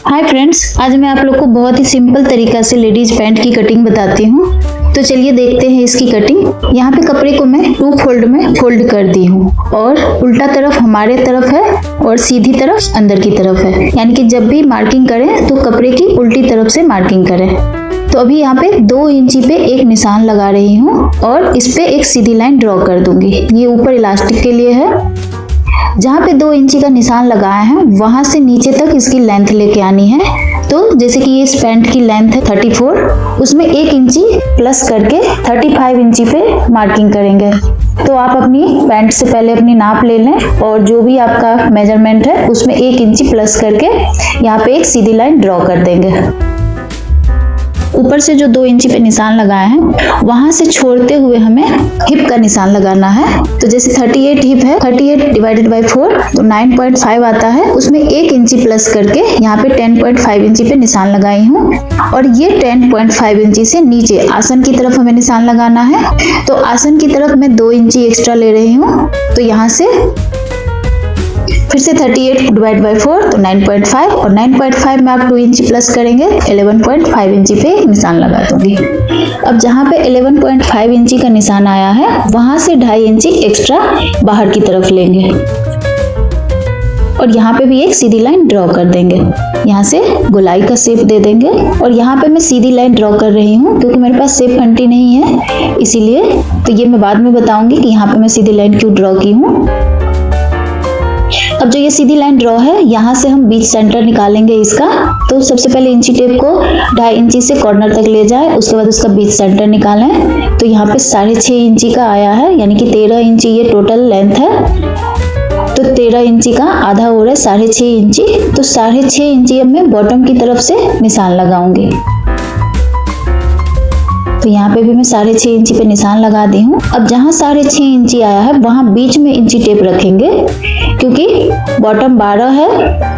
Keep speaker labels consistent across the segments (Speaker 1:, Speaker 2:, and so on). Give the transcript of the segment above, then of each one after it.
Speaker 1: Hi friends, आज मैं आप लोग को बहुत ही सिंपल तरीका से लेडीज पैंट की कटिंग बताती हूँ। तो चलिए देखते हैं इसकी कटिंग। यहाँ पे कपड़े को मैं 2 फोल्ड में फोल्ड कर दी हूँ और उल्टा तरफ हमारे तरफ है और सीधी तरफ अंदर की तरफ है, यानी कि जब भी मार्किंग करें तो कपड़े की उल्टी तरफ से मार्किंग करें। तो अभी यहाँ पे 2 इंची पे एक निशान लगा रही हूँ और इस पे एक सीधी लाइन ड्रॉ कर दूंगी। ये ऊपर इलास्टिक के लिए है। जहाँ पे 2 इंची का निशान लगाया है वहां से नीचे तक इसकी लेंथ लेके आनी है। तो जैसे कि इस पैंट की लेंथ है 34, उसमें 1 इंची प्लस करके 35 इंची पे मार्किंग करेंगे। तो आप अपनी पैंट से पहले अपनी नाप ले लें और जो भी आपका मेजरमेंट है उसमें 1 इंची प्लस करके यहाँ पे एक सीधी लाइन ड्रॉ कर देंगे। ऊपर से जो 2 इंची पे निशान लगाए हैं वहां से छोड़ते हुए हमें हिप का निशान लगाना है। तो जैसे 38 हिप है, 38 डिवाइडेड बाय 4 तो 9.5 आता है। उसमें 1 इंची प्लस करके यहाँ पे 10.5 इंची पे निशान लगाई हूँ और ये 10.5 इंची से नीचे आसन की तरफ हमें निशान लगाना है। तो आसन की तरफ मैं 2 इंची एक्स्ट्रा ले रही हूँ। तो यहाँ से फिर से 38 डिवाइड बाय 4 तो 9.5 और 9.5 में आप 2 इंची प्लस करेंगे 11.5 इंची पे निशान लगा दूंगी। अब जहाँ पे 11.5 इंची का निशान आया है वहां से 2.5 इंची एक्स्ट्रा बाहर की तरफ लेंगे और यहाँ पे भी एक सीधी लाइन ड्रॉ कर देंगे। यहाँ से गोलाई का शेप दे देंगे और यहाँ पे मैं सीधी लाइन ड्रॉ कर रही हूँ क्योंकि मेरे पास शेप घंटी नहीं है, इसीलिए। तो ये मैं बाद में बताऊंगी कि यहाँ पे मैं सीधी लाइन क्यों ड्रॉ की हूँ। अब जो ये सीधी लाइन ड्रॉ है यहाँ से हम बीच सेंटर निकालेंगे इसका। तो सबसे पहले इंची टेप को 2.5 इंची से कॉर्नर तक ले जाए, उसके बाद उसका बीच सेंटर निकालें। तो यहाँ पे 6.5 इंची का आया है, यानी कि 13 इंची ये टोटल लेंथ है। तो 13 इंची का आधा हो रहा है 6.5 इंची। तो 6.5 इंची अब मैं बॉटम की तरफ से निशान लगाऊंगी। तो यहाँ पे भी मैं 6.5 इंची पे निशान लगा दी हूँ। अब जहाँ 6.5 इंची आया है वहां बीच में इंची टेप रखेंगे क्योंकि बॉटम 12 है,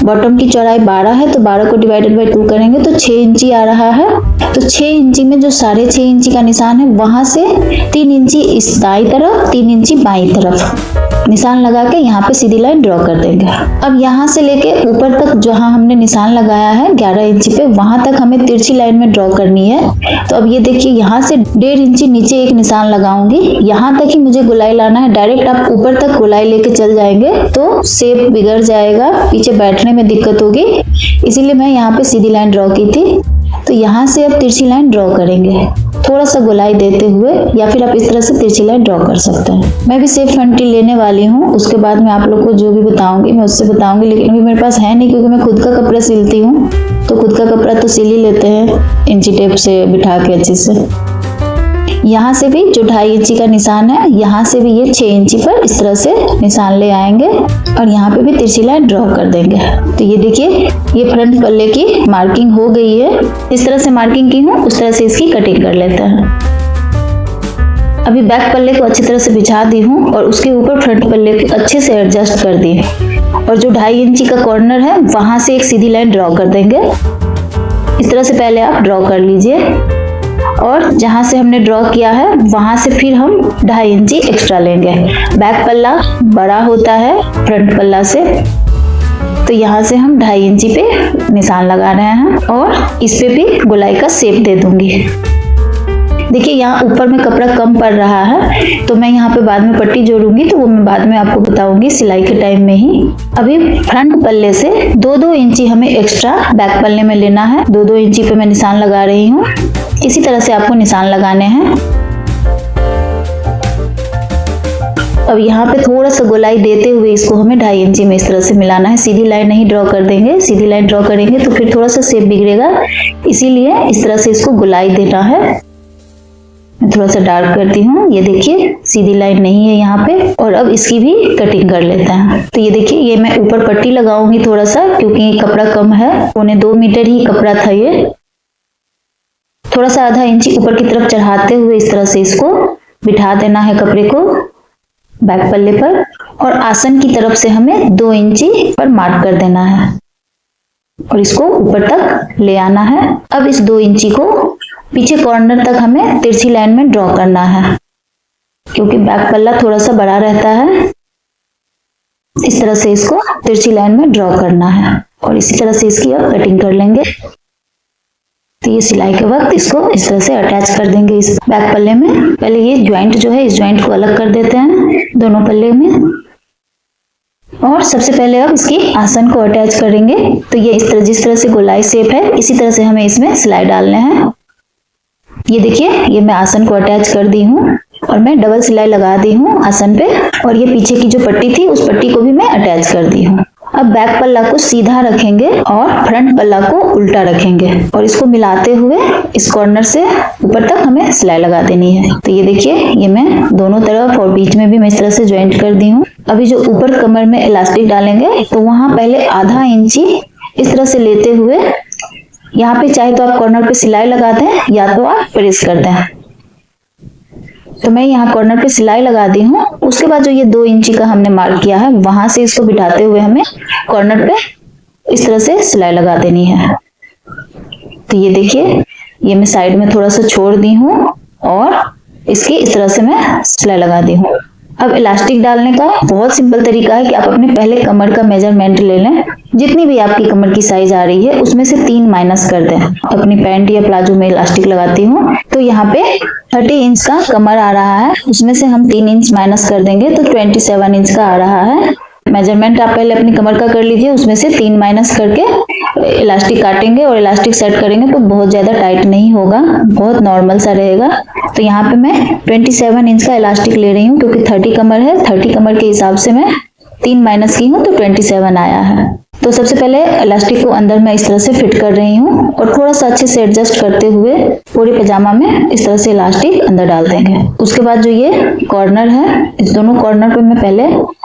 Speaker 1: बॉटम की चौड़ाई 12 है। तो 12 को डिवाइडेड बाय 2 करेंगे तो 6 इंची आ रहा है। तो 6 इंची में जो 6.5 इंची का निशान है वहां से 3 इंची इस दाईं तरफ, 3 इंची बाईं तरफ निशान लगा के यहाँ पे सीधी लाइन ड्रॉ कर देंगे। अब यहाँ से लेके ऊपर तक जहाँ हमने निशान लगाया है 11 इंची पे वहां तक हमें तिरछी लाइन में ड्रॉ करनी है। तो अब ये देखिए यहाँ से 1.5 इंची नीचे एक निशान लगाऊंगी। यहाँ तक ही मुझे गोलाई लाना है। डायरेक्ट आप ऊपर तक गोलाई लेके चल जाएंगे तो शेप बिगड़ जाएगा, पीछे बैठने में दिक्कत होगी, इसीलिए मैं यहाँ पे सीधी लाइन ड्रॉ की थी। तो यहाँ से अब तिरछी लाइन ड्रॉ करेंगे थोड़ा सा गोलाई देते हुए, या फिर आप इस तरह से तिरछी लाइन ड्रॉ कर सकते हैं। मैं भी शेप घंटी लेने वाली हूँ, उसके बाद मैं आप लोग को जो भी बताऊंगी मैं उससे बताऊंगी, लेकिन अभी मेरे पास है नहीं क्योंकि मैं खुद का कपड़ा सिलती हूँ। तो खुद का कपड़ा तो सिल ही लेते हैं इंची टेप से बिठा के अच्छे से। यहाँ से भी जो 2.5 इंची का निशान है यहाँ से भी ये 6 इंची पर इस तरह से निशान ले आएंगे और यहाँ पे भी तिरछी लाइन ड्रॉ कर देंगे। तो ये देखिए ये फ्रंट पल्ले की मार्किंग हो गई है। इस तरह से मार्किंग की हूँ उस तरह से इसकी कटिंग कर लेते हैं। अभी बैक पल्ले को अच्छी तरह से बिछा दी हूँ और उसके ऊपर फ्रंट पल्ले को अच्छे से एडजस्ट कर दी और जो 2.5 इंची का कॉर्नर है वहां से एक सीधी लाइन ड्रॉ कर देंगे। इस तरह से पहले आप ड्रॉ कर लीजिए और जहां से हमने ड्रॉ किया है वहां से फिर हम 2.5 इंची एक्स्ट्रा लेंगे। बैक पल्ला बड़ा होता है फ्रंट पल्ला से, तो यहाँ से हम 2.5 इंची पे निशान लगा रहे हैं और इस पे भी गोलाई का शेप दे दूंगी। देखिए यहाँ ऊपर में कपड़ा कम पड़ रहा है तो मैं यहाँ पे बाद में पट्टी जोड़ूंगी, तो वो मैं बाद में आपको बताऊंगी सिलाई के टाइम में ही। अभी फ्रंट पल्ले से 2-2 इंची हमें एक्स्ट्रा बैक पल्ले में लेना है। 2-2 इंची पे मैं निशान लगा रही हूँ। इसी तरह से आपको निशान लगाने हैं। अब यहाँ पे थोड़ा सा गोलाई देते हुए इसको हमें 2.5 इंची में इस तरह से मिलाना है। सीधी लाइन नहीं ड्रॉ कर देंगे, सीधी लाइन ड्रॉ करेंगे तो फिर थोड़ा सा शेप बिगड़ेगा, इसीलिए इस तरह से इसको गोलाई देना है। मैं थोड़ा सा डार्क करती हूँ। ये देखिए सीधी लाइन नहीं है यहाँ पे और अब इसकी भी कटिंग कर लेते हैं। तो ये देखिए ये मैं ऊपर पट्टी लगाऊंगी थोड़ा सा क्योंकि कपड़ा कम है, 1.25 मीटर ही कपड़ा था ये। थोड़ा सा आधा इंची ऊपर की तरफ चढ़ाते हुए इस तरह से इसको बिठा देना है कपड़े को बैक पल्ले पर और आसन की तरफ से हमें 2 इंची पर मार्क कर देना है और इसको ऊपर तक ले आना है। अब इस 2 इंची को पीछे कॉर्नर तक हमें तिरछी लाइन में ड्रॉ करना है क्योंकि बैक पल्ला थोड़ा सा बड़ा रहता है। इस तरह से इसको तिरछी लाइन में ड्रॉ करना है। और इसी तरह से इसकी अब कटिंग कर लेंगे। तो ये सिलाई के वक्त इसको इस तरह से अटैच कर देंगे इस बैक पल्ले में। पहले ये ज्वाइंट जो है इस ज्वाइंट को अलग कर देते हैं दोनों पल्ले में, और सबसे पहले अब इसकी आसन को अटैच करेंगे। तो ये इस तरह, जिस तरह से गोलाई शेप है इसी तरह से हमें इसमें सिलाई डालने हैं। ये देखिए, ये मैं आसन को अटैच कर दी हूँ और मैं डबल सिलाई लगा दी हूँ आसन पे, और ये पीछे की जो पट्टी थी उस पट्टी को भी मैं अटैच कर दी हूँ। अब बैक पल्ला को सीधा रखेंगे और फ्रंट पल्ला को उल्टा रखेंगे और इसको मिलाते हुए इस कॉर्नर से ऊपर तक हमें सिलाई लगा देनी है। तो ये देखिए, ये मैं दोनों तरफ और बीच में भी मैं इस तरह से ज्वाइंट कर दी हूँ। अभी जो ऊपर कमर में इलास्टिक डालेंगे तो वहां पहले आधा इंची इस तरह से लेते हुए यहाँ पे चाहे तो आप कॉर्नर पे सिलाई लगा दें या तो आप प्रेस कर दें। तो मैं यहाँ कॉर्नर पे सिलाई लगा दी हूँ। उसके बाद जो ये 2 इंची का हमने मार्क किया है वहां से इसको बिठाते हुए हमें कॉर्नर पे इस तरह से सिलाई लगा देनी है। तो ये देखिए, ये मैं साइड में थोड़ा सा छोड़ दी हूँ और इसकी इस तरह से मैं सिलाई लगा दी हूँ। अब इलास्टिक डालने का बहुत सिंपल तरीका है कि आप अपने पहले कमर का मेजरमेंट ले लें, जितनी भी आपकी कमर की साइज आ रही है उसमें से 3 माइनस कर दें। अपनी पैंट या प्लाजो में इलास्टिक लगाती हूँ तो यहाँ पे 30 इंच का कमर आ रहा है, उसमें से हम 3 इंच माइनस कर देंगे तो 27 इंच का आ रहा है। मेजरमेंट आप पहले अपनी कमर का कर लीजिए, उसमें से 3 माइनस करके इलास्टिक काटेंगे और इलास्टिक सेट करेंगे तो बहुत ज्यादा टाइट नहीं होगा, बहुत नॉर्मल सा रहेगा। तो यहाँ पे मैं 27 इंच का इलास्टिक ले रही हूँ क्योंकि 30 कमर है, 30 कमर के हिसाब से मैं 3 माइनस की हूँ तो 27 आया है। तो सबसे पहले इलास्टिक को अंदर मैं इस तरह से फिट कर रही हूँ और थोड़ा सा अच्छे से एडजस्ट करते हुए पूरे पजामा में इस तरह से इलास्टिक अंदर डाल देंगे। उसके बाद जो ये कॉर्नर है, इस दोनों कॉर्नर पे मैं पहले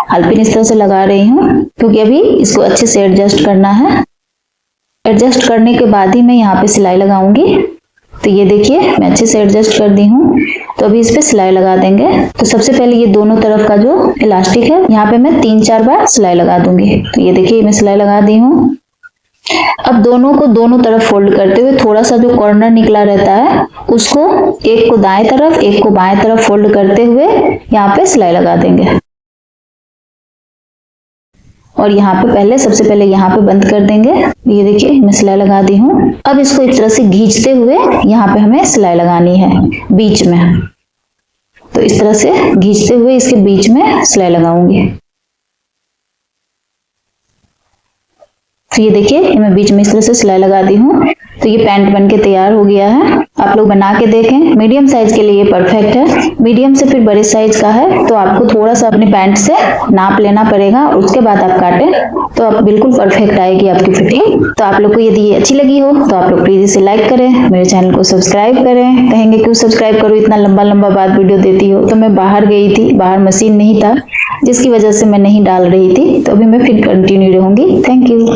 Speaker 1: हालपिन इस तरह से लगा रही हूँ क्योंकि अभी इसको अच्छे से एडजस्ट करना है। एडजस्ट करने के बाद ही मैं यहाँ पे सिलाई लगाऊंगी। तो ये देखिए, मैं अच्छे से एडजस्ट कर दी हूँ। तो अभी इस पे सिलाई लगा देंगे। तो सबसे पहले ये दोनों तरफ का जो इलास्टिक है यहाँ पे मैं 3-4 बार सिलाई लगा दूंगी। तो ये देखिए, मैं सिलाई लगा दी हूँ। अब दोनों को दोनों तरफ फोल्ड करते हुए थोड़ा सा जो कॉर्नर निकला रहता है उसको एक को दाएं तरफ एक को बाएं तरफ फोल्ड करते हुए यहाँ पे सिलाई लगा देंगे। और यहाँ पे पहले सबसे पहले यहाँ पे बंद कर देंगे। ये देखिए, मैं सिलाई लगा दी हूँ। अब इसको इस तरह से खींचते हुए यहाँ पे हमें सिलाई लगानी है बीच में। तो इस तरह से खींचते हुए इसके बीच में सिलाई लगाऊंगी। तो ये देखिए, मैं बीच में इस तरह से सिलाई लगा दी हूँ। तो ये पैंट बनके तैयार हो गया है। आप लोग बना के देखें। मीडियम साइज के लिए ये परफेक्ट है। मीडियम से फिर बड़े साइज का है तो आपको थोड़ा सा अपने पैंट से नाप लेना पड़ेगा और उसके बाद आप काटें तो आप बिल्कुल परफेक्ट आएगी आपकी फिटिंग। तो आप लोग को यदि ये अच्छी लगी हो तो आप लोग प्लीज इसे लाइक करें, मेरे चैनल को सब्सक्राइब करें। कहेंगे क्यों सब्सक्राइब करो, इतना लंबा लंबा बाद वीडियो देती हो। तो मैं बाहर गई थी, बाहर मशीन नहीं था जिसकी वजह से मैं नहीं डाल रही थी। तो अभी मैं फिर कंटिन्यू रहूंगी। Thank you.